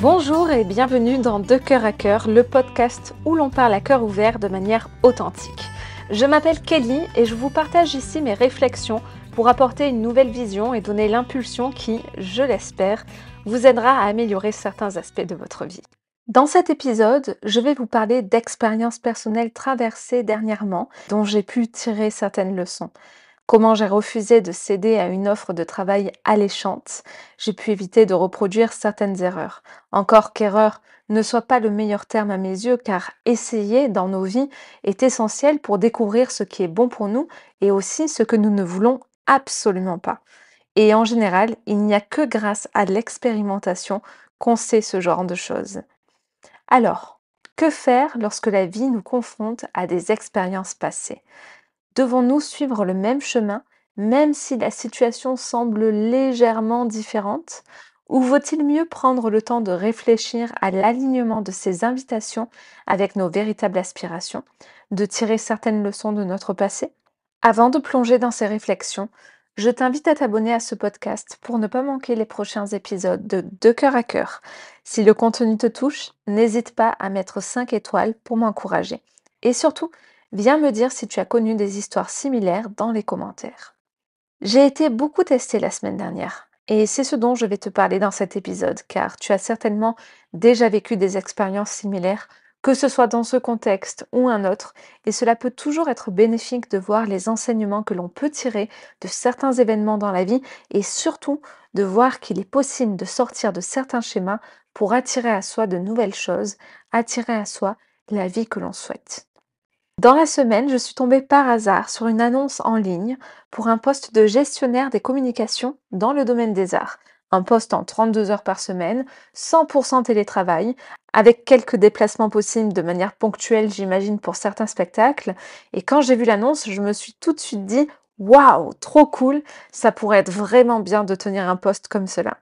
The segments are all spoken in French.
Bonjour et bienvenue dans De Cœur à Cœur, le podcast où l'on parle à cœur ouvert de manière authentique. Je m'appelle Kelly et je vous partage ici mes réflexions pour apporter une nouvelle vision et donner l'impulsion qui, je l'espère, vous aidera à améliorer certains aspects de votre vie. Dans cet épisode, je vais vous parler d'expériences personnelles traversées dernièrement dont j'ai pu tirer certaines leçons. Comment j'ai refusé de céder à une offre de travail alléchante. J'ai pu éviter de reproduire certaines erreurs. Encore qu'erreur ne soit pas le meilleur terme à mes yeux, car essayer dans nos vies est essentiel pour découvrir ce qui est bon pour nous et aussi ce que nous ne voulons absolument pas. Et en général, il n'y a que grâce à l'expérimentation qu'on sait ce genre de choses. Alors, que faire lorsque la vie nous confronte à des expériences passées ? Devons-nous suivre le même chemin, même si la situation semble légèrement différente? Ou vaut-il mieux prendre le temps de réfléchir à l'alignement de ces invitations avec nos véritables aspirations, de tirer certaines leçons de notre passé? Avant de plonger dans ces réflexions, je t'invite à t'abonner à ce podcast pour ne pas manquer les prochains épisodes de Cœur à Cœur. Si le contenu te touche, n'hésite pas à mettre 5 étoiles pour m'encourager. Et surtout, viens me dire si tu as connu des histoires similaires dans les commentaires. J'ai été beaucoup testée la semaine dernière et c'est ce dont je vais te parler dans cet épisode car tu as certainement déjà vécu des expériences similaires, que ce soit dans ce contexte ou un autre, et cela peut toujours être bénéfique de voir les enseignements que l'on peut tirer de certains événements dans la vie et surtout de voir qu'il est possible de sortir de certains schémas pour attirer à soi de nouvelles choses, attirer à soi la vie que l'on souhaite. Dans la semaine, je suis tombée par hasard sur une annonce en ligne pour un poste de gestionnaire des communications dans le domaine des arts. Un poste en 32 heures par semaine, 100% télétravail, avec quelques déplacements possibles de manière ponctuelle, j'imagine, pour certains spectacles. Et quand j'ai vu l'annonce, je me suis tout de suite dit « Waouh, trop cool, ça pourrait être vraiment bien de tenir un poste comme cela ».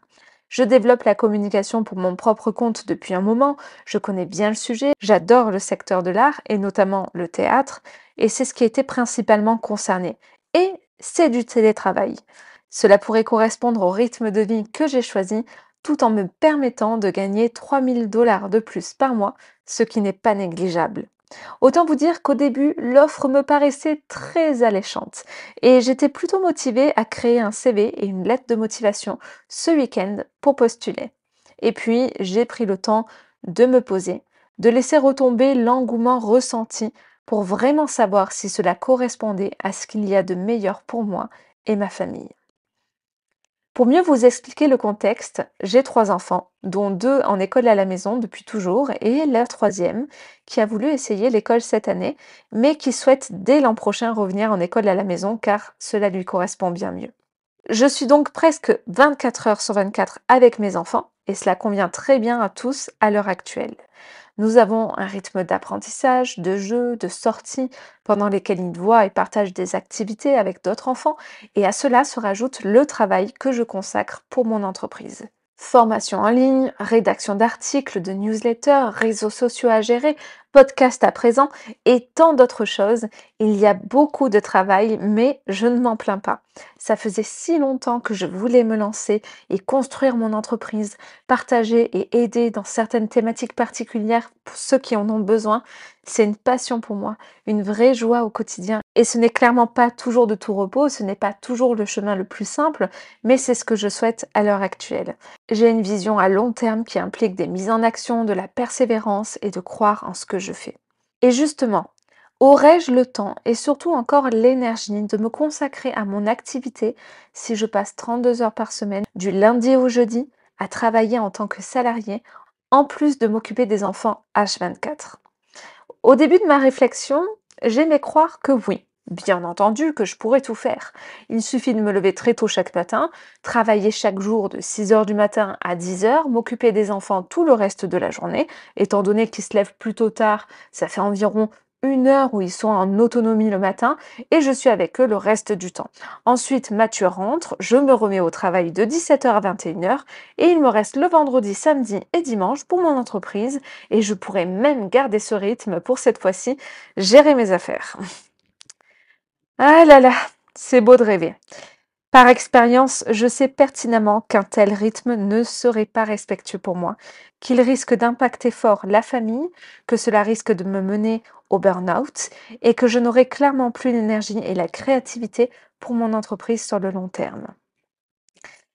Je développe la communication pour mon propre compte depuis un moment, je connais bien le sujet, j'adore le secteur de l'art et notamment le théâtre, et c'est ce qui était principalement concerné. Et c'est du télétravail. Cela pourrait correspondre au rythme de vie que j'ai choisi, tout en me permettant de gagner 3 000 $ de plus par mois, ce qui n'est pas négligeable. Autant vous dire qu'au début, l'offre me paraissait très alléchante et j'étais plutôt motivée à créer un CV et une lettre de motivation ce week-end pour postuler. Et puis, j'ai pris le temps de me poser, de laisser retomber l'engouement ressenti pour vraiment savoir si cela correspondait à ce qu'il y a de meilleur pour moi et ma famille. Pour mieux vous expliquer le contexte, j'ai 3 enfants, dont 2 en école à la maison depuis toujours et la troisième qui a voulu essayer l'école cette année, mais qui souhaite dès l'an prochain revenir en école à la maison car cela lui correspond bien mieux. Je suis donc presque 24 heures sur 24 avec mes enfants et cela convient très bien à tous à l'heure actuelle. Nous avons un rythme d'apprentissage, de jeux, de sorties pendant lesquels ils voient et partagent des activités avec d'autres enfants et à cela se rajoute le travail que je consacre pour mon entreprise. Formation en ligne, rédaction d'articles, de newsletters, réseaux sociaux à gérer, podcast à présent et tant d'autres choses. Il y a beaucoup de travail, mais je ne m'en plains pas. Ça faisait si longtemps que je voulais me lancer et construire mon entreprise, partager et aider dans certaines thématiques particulières pour ceux qui en ont besoin. C'est une passion pour moi, une vraie joie au quotidien. Et ce n'est clairement pas toujours de tout repos, ce n'est pas toujours le chemin le plus simple, mais c'est ce que je souhaite à l'heure actuelle. J'ai une vision à long terme qui implique des mises en action, de la persévérance et de croire en ce que je fais. Et justement, aurais-je le temps et surtout encore l'énergie de me consacrer à mon activité si je passe 32 heures par semaine, du lundi au jeudi, à travailler en tant que salarié, en plus de m'occuper des enfants H24? Au début de ma réflexion, j'aimais croire que oui. Bien entendu que je pourrais tout faire. Il suffit de me lever très tôt chaque matin, travailler chaque jour de 6 heures du matin à 10 heures, m'occuper des enfants tout le reste de la journée, étant donné qu'ils se lèvent plutôt tard, ça fait environ 1 heure où ils sont en autonomie le matin, et je suis avec eux le reste du temps. Ensuite, Mathieu rentre, je me remets au travail de 17 heures à 21 heures, et il me reste le vendredi, samedi et dimanche pour mon entreprise, et je pourrais même garder ce rythme pour cette fois-ci, gérer mes affaires. Ah là là, c'est beau de rêver. Par expérience, je sais pertinemment qu'un tel rythme ne serait pas respectueux pour moi, qu'il risque d'impacter fort la famille, que cela risque de me mener au burn-out et que je n'aurai clairement plus l'énergie et la créativité pour mon entreprise sur le long terme.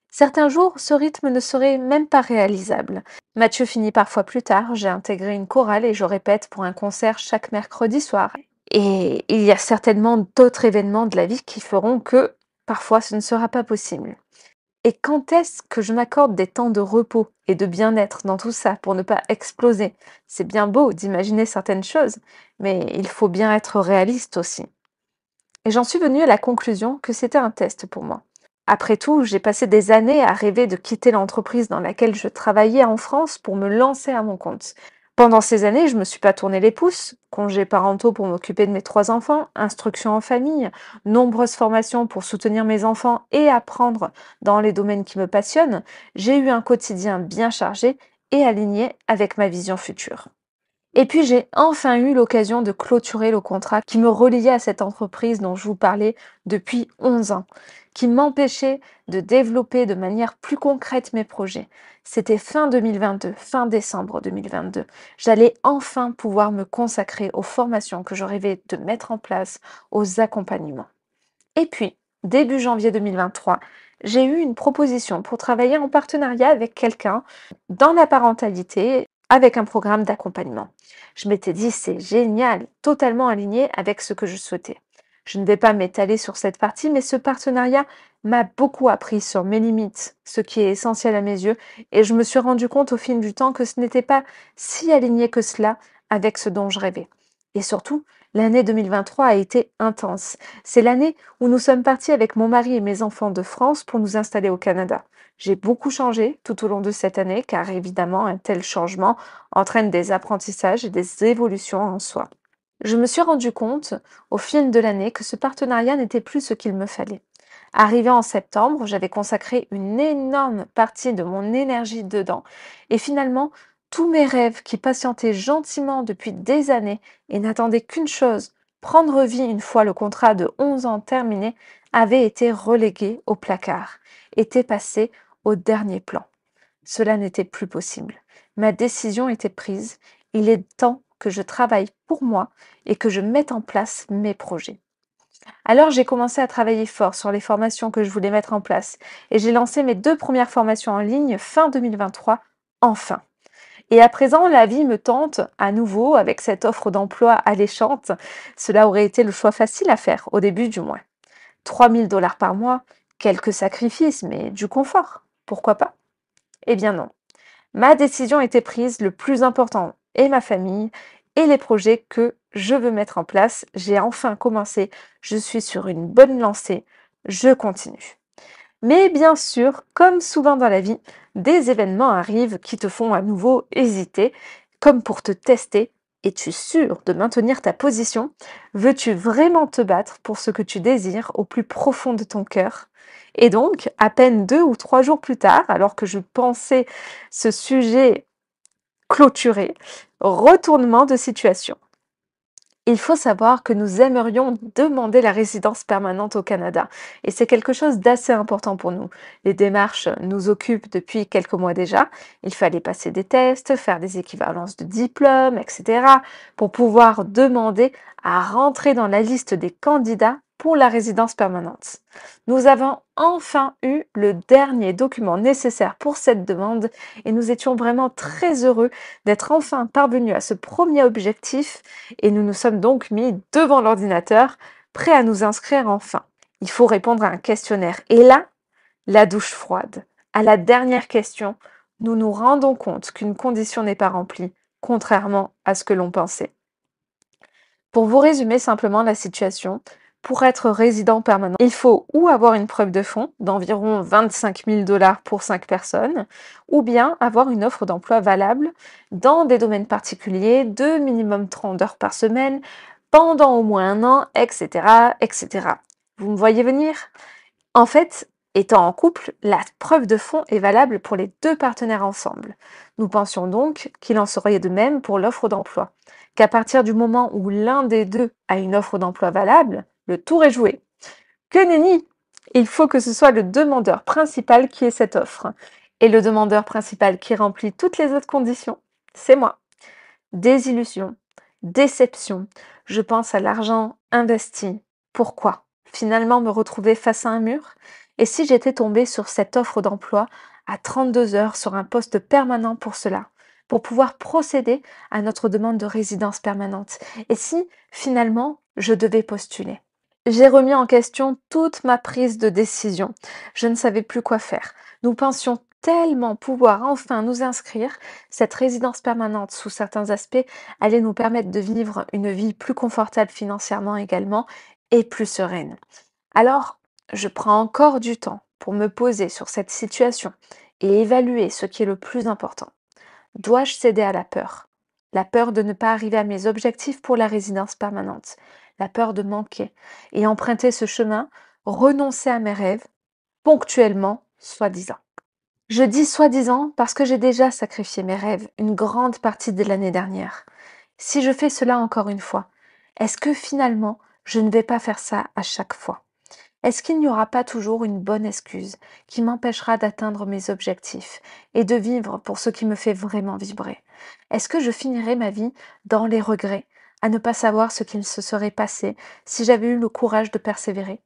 Certains jours, ce rythme ne serait même pas réalisable. Mathieu finit parfois plus tard, j'ai intégré une chorale et je répète pour un concert chaque mercredi soir. Et il y a certainement d'autres événements de la vie qui feront que parfois ce ne sera pas possible. Et quand est-ce que je m'accorde des temps de repos et de bien-être dans tout ça pour ne pas exploser? C'est bien beau d'imaginer certaines choses, mais il faut bien être réaliste aussi. Et j'en suis venue à la conclusion que c'était un test pour moi. Après tout, j'ai passé des années à rêver de quitter l'entreprise dans laquelle je travaillais en France pour me lancer à mon compte. Pendant ces années, je me suis pas tourné les pouces, congés parentaux pour m'occuper de mes 3 enfants, instruction en famille, nombreuses formations pour soutenir mes enfants et apprendre dans les domaines qui me passionnent. J'ai eu un quotidien bien chargé et aligné avec ma vision future. Et puis j'ai enfin eu l'occasion de clôturer le contrat qui me reliait à cette entreprise dont je vous parlais depuis 11 ans, qui m'empêchait de développer de manière plus concrète mes projets. C'était fin 2022, fin décembre 2022. J'allais enfin pouvoir me consacrer aux formations que je rêvais de mettre en place, aux accompagnements. Et puis, début janvier 2023, j'ai eu une proposition pour travailler en partenariat avec quelqu'un dans la parentalité avec un programme d'accompagnement. Je m'étais dit, c'est génial, totalement aligné avec ce que je souhaitais. Je ne vais pas m'étaler sur cette partie, mais ce partenariat m'a beaucoup appris sur mes limites, ce qui est essentiel à mes yeux, et je me suis rendu compte au fil du temps que ce n'était pas si aligné que cela avec ce dont je rêvais. Et surtout, l'année 2023 a été intense. C'est l'année où nous sommes partis avec mon mari et mes enfants de France pour nous installer au Canada. J'ai beaucoup changé tout au long de cette année car évidemment un tel changement entraîne des apprentissages et des évolutions en soi. Je me suis rendu compte au fil de l'année que ce partenariat n'était plus ce qu'il me fallait. Arrivé en septembre, j'avais consacré une énorme partie de mon énergie dedans et finalement tous mes rêves qui patientaient gentiment depuis des années et n'attendaient qu'une chose, prendre vie une fois le contrat de 11 ans terminé, avaient été relégués au placard, étaient passés au dernier plan. Cela n'était plus possible. Ma décision était prise. Il est temps que je travaille pour moi et que je mette en place mes projets. Alors j'ai commencé à travailler fort sur les formations que je voulais mettre en place et j'ai lancé mes 2 premières formations en ligne fin 2023, enfin. Et à présent, la vie me tente à nouveau avec cette offre d'emploi alléchante. Cela aurait été le choix facile à faire, au début du moins. 3 000 $ par mois, quelques sacrifices, mais du confort. Pourquoi pas? Eh bien non. Ma décision était prise, le plus important est ma famille et les projets que je veux mettre en place. J'ai enfin commencé, je suis sur une bonne lancée, je continue. Mais bien sûr, comme souvent dans la vie, des événements arrivent qui te font à nouveau hésiter, comme pour te tester. Es-tu sûr de maintenir ta position? Veux-tu vraiment te battre pour ce que tu désires au plus profond de ton cœur? Et donc, à peine 2 ou 3 jours plus tard, alors que je pensais ce sujet clôturé, retournement de situation. Il faut savoir que nous aimerions demander la résidence permanente au Canada et c'est quelque chose d'assez important pour nous. Les démarches nous occupent depuis quelques mois déjà. Il fallait passer des tests, faire des équivalences de diplômes, etc. pour pouvoir demander à rentrer dans la liste des candidats pour la résidence permanente. Nous avons enfin eu le dernier document nécessaire pour cette demande et nous étions vraiment très heureux d'être enfin parvenus à ce premier objectif et nous nous sommes donc mis devant l'ordinateur, prêts à nous inscrire enfin. Il faut répondre à un questionnaire. Et là, la douche froide. À la dernière question, nous nous rendons compte qu'une condition n'est pas remplie, contrairement à ce que l'on pensait. Pour vous résumer simplement la situation, pour être résident permanent, il faut ou avoir une preuve de fonds d'environ 25 000 $ pour 5 personnes, ou bien avoir une offre d'emploi valable dans des domaines particuliers de minimum 30 heures par semaine, pendant au moins un an, etc., etc. Vous me voyez venir? En fait, étant en couple, la preuve de fonds est valable pour les 2 partenaires ensemble. Nous pensions donc qu'il en serait de même pour l'offre d'emploi, qu'à partir du moment où l'un des deux a une offre d'emploi valable, le tour est joué. Que nenni! Il faut que ce soit le demandeur principal qui ait cette offre. Et le demandeur principal qui remplit toutes les autres conditions, c'est moi. Désillusion, déception, je pense à l'argent investi. Pourquoi? Finalement me retrouver face à un mur? Et si j'étais tombée sur cette offre d'emploi à 32 heures sur un poste permanent pour cela, pour pouvoir procéder à notre demande de résidence permanente? Et si finalement je devais postuler? J'ai remis en question toute ma prise de décision. Je ne savais plus quoi faire. Nous pensions tellement pouvoir enfin nous inscrire. Cette résidence permanente, sous certains aspects, allait nous permettre de vivre une vie plus confortable financièrement également et plus sereine. Alors, je prends encore du temps pour me poser sur cette situation et évaluer ce qui est le plus important. Dois-je céder à la peur? La peur de ne pas arriver à mes objectifs pour la résidence permanente, la peur de manquer et emprunter ce chemin, renoncer à mes rêves, ponctuellement, soi-disant. Je dis soi-disant parce que j'ai déjà sacrifié mes rêves une grande partie de l'année dernière. Si je fais cela encore une fois, est-ce que finalement je ne vais pas faire ça à chaque fois? Est-ce qu'il n'y aura pas toujours une bonne excuse qui m'empêchera d'atteindre mes objectifs et de vivre pour ce qui me fait vraiment vibrer? Est-ce que je finirai ma vie dans les regrets, à ne pas savoir ce qu'il se serait passé si j'avais eu le courage de persévérer,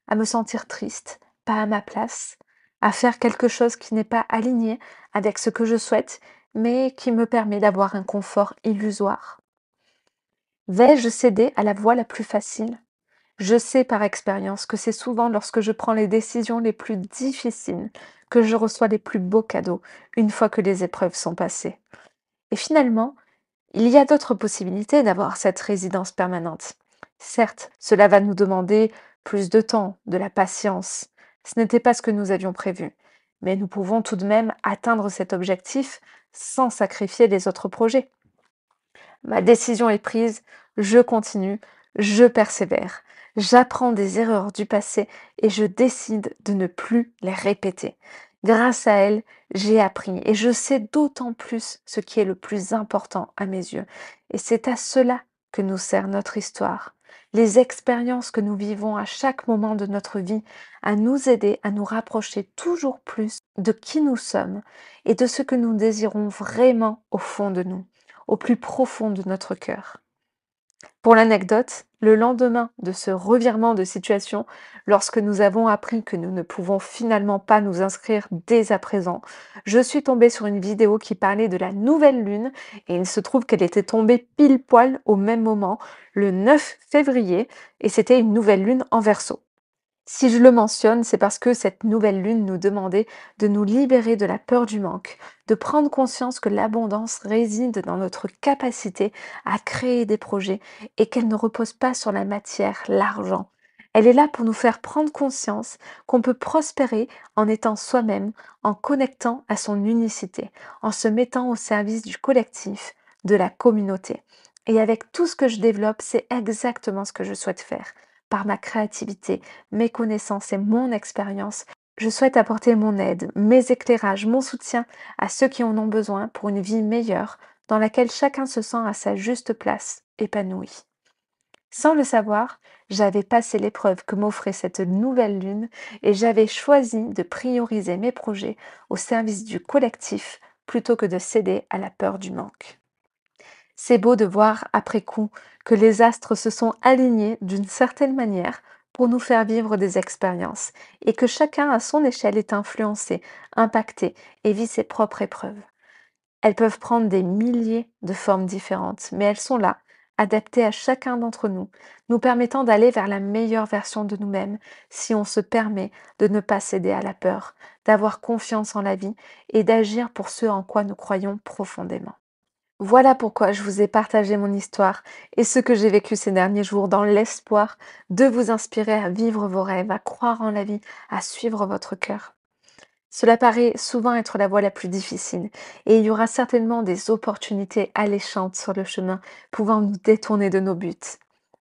à me sentir triste, pas à ma place, à faire quelque chose qui n'est pas aligné avec ce que je souhaite, mais qui me permet d'avoir un confort illusoire? Vais-je céder à la voie la plus facile? Je sais par expérience que c'est souvent lorsque je prends les décisions les plus difficiles que je reçois les plus beaux cadeaux une fois que les épreuves sont passées. Et finalement, il y a d'autres possibilités d'avoir cette résidence permanente. Certes, cela va nous demander plus de temps, de la patience. Ce n'était pas ce que nous avions prévu. Mais nous pouvons tout de même atteindre cet objectif sans sacrifier les autres projets. Ma décision est prise, je continue, je persévère. J'apprends des erreurs du passé et je décide de ne plus les répéter. Grâce à elles, j'ai appris et je sais d'autant plus ce qui est le plus important à mes yeux. Et c'est à cela que nous sert notre histoire. Les expériences que nous vivons à chaque moment de notre vie, à nous aider à nous rapprocher toujours plus de qui nous sommes et de ce que nous désirons vraiment au fond de nous, au plus profond de notre cœur. Pour l'anecdote, le lendemain de ce revirement de situation, lorsque nous avons appris que nous ne pouvons finalement pas nous inscrire dès à présent, je suis tombée sur une vidéo qui parlait de la nouvelle lune et il se trouve qu'elle était tombée pile poil au même moment, le 9 février, et c'était une nouvelle lune en Verseau. Si je le mentionne, c'est parce que cette nouvelle lune nous demandait de nous libérer de la peur du manque, de prendre conscience que l'abondance réside dans notre capacité à créer des projets et qu'elle ne repose pas sur la matière, l'argent. Elle est là pour nous faire prendre conscience qu'on peut prospérer en étant soi-même, en connectant à son unicité, en se mettant au service du collectif, de la communauté. Et avec tout ce que je développe, c'est exactement ce que je souhaite faire. Par ma créativité, mes connaissances et mon expérience, je souhaite apporter mon aide, mes éclairages, mon soutien à ceux qui en ont besoin pour une vie meilleure, dans laquelle chacun se sent à sa juste place, épanoui. Sans le savoir, j'avais passé l'épreuve que m'offrait cette nouvelle lune et j'avais choisi de prioriser mes projets au service du collectif plutôt que de céder à la peur du manque. C'est beau de voir après coup que les astres se sont alignés d'une certaine manière pour nous faire vivre des expériences et que chacun à son échelle est influencé, impacté et vit ses propres épreuves. Elles peuvent prendre des milliers de formes différentes, mais elles sont là, adaptées à chacun d'entre nous, nous permettant d'aller vers la meilleure version de nous-mêmes si on se permet de ne pas céder à la peur, d'avoir confiance en la vie et d'agir pour ce en quoi nous croyons profondément. Voilà pourquoi je vous ai partagé mon histoire et ce que j'ai vécu ces derniers jours dans l'espoir de vous inspirer à vivre vos rêves, à croire en la vie, à suivre votre cœur. Cela paraît souvent être la voie la plus difficile et il y aura certainement des opportunités alléchantes sur le chemin pouvant nous détourner de nos buts.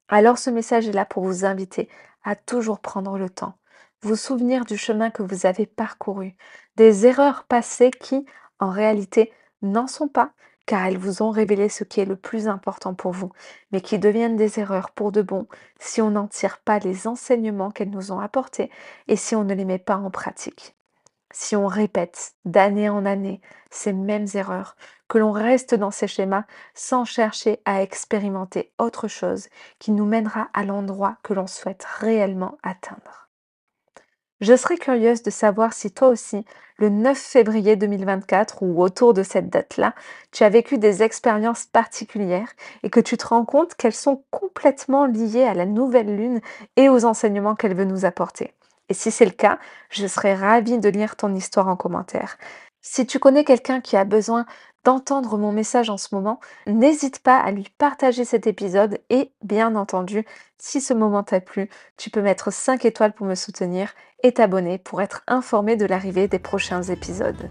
Alors ce message est là pour vous inviter à toujours prendre le temps, vous souvenir du chemin que vous avez parcouru, des erreurs passées qui, en réalité, n'en sont pas, car elles vous ont révélé ce qui est le plus important pour vous, mais qui deviennent des erreurs pour de bon si on n'en tire pas les enseignements qu'elles nous ont apportés et si on ne les met pas en pratique. Si on répète d'année en année ces mêmes erreurs, que l'on reste dans ces schémas sans chercher à expérimenter autre chose qui nous mènera à l'endroit que l'on souhaite réellement atteindre. Je serais curieuse de savoir si toi aussi, le 9 février 2024 ou autour de cette date-là, tu as vécu des expériences particulières et que tu te rends compte qu'elles sont complètement liées à la nouvelle lune et aux enseignements qu'elle veut nous apporter. Et si c'est le cas, je serais ravie de lire ton histoire en commentaire. Si tu connais quelqu'un qui a besoin d'entendre mon message en ce moment, n'hésite pas à lui partager cet épisode et, bien entendu, si ce moment t'a plu, tu peux mettre 5 étoiles pour me soutenir et t'abonner pour être informé de l'arrivée des prochains épisodes.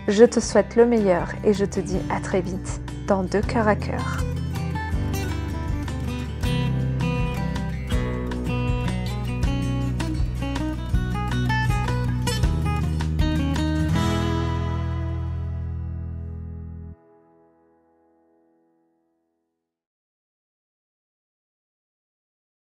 Je te souhaite le meilleur et je te dis à très vite dans 2 cœurs à cœur.